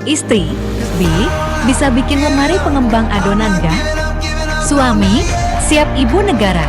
Istri, B. Bisa bikin lemari pengembang adonan gak? Suami, siap ibu negara.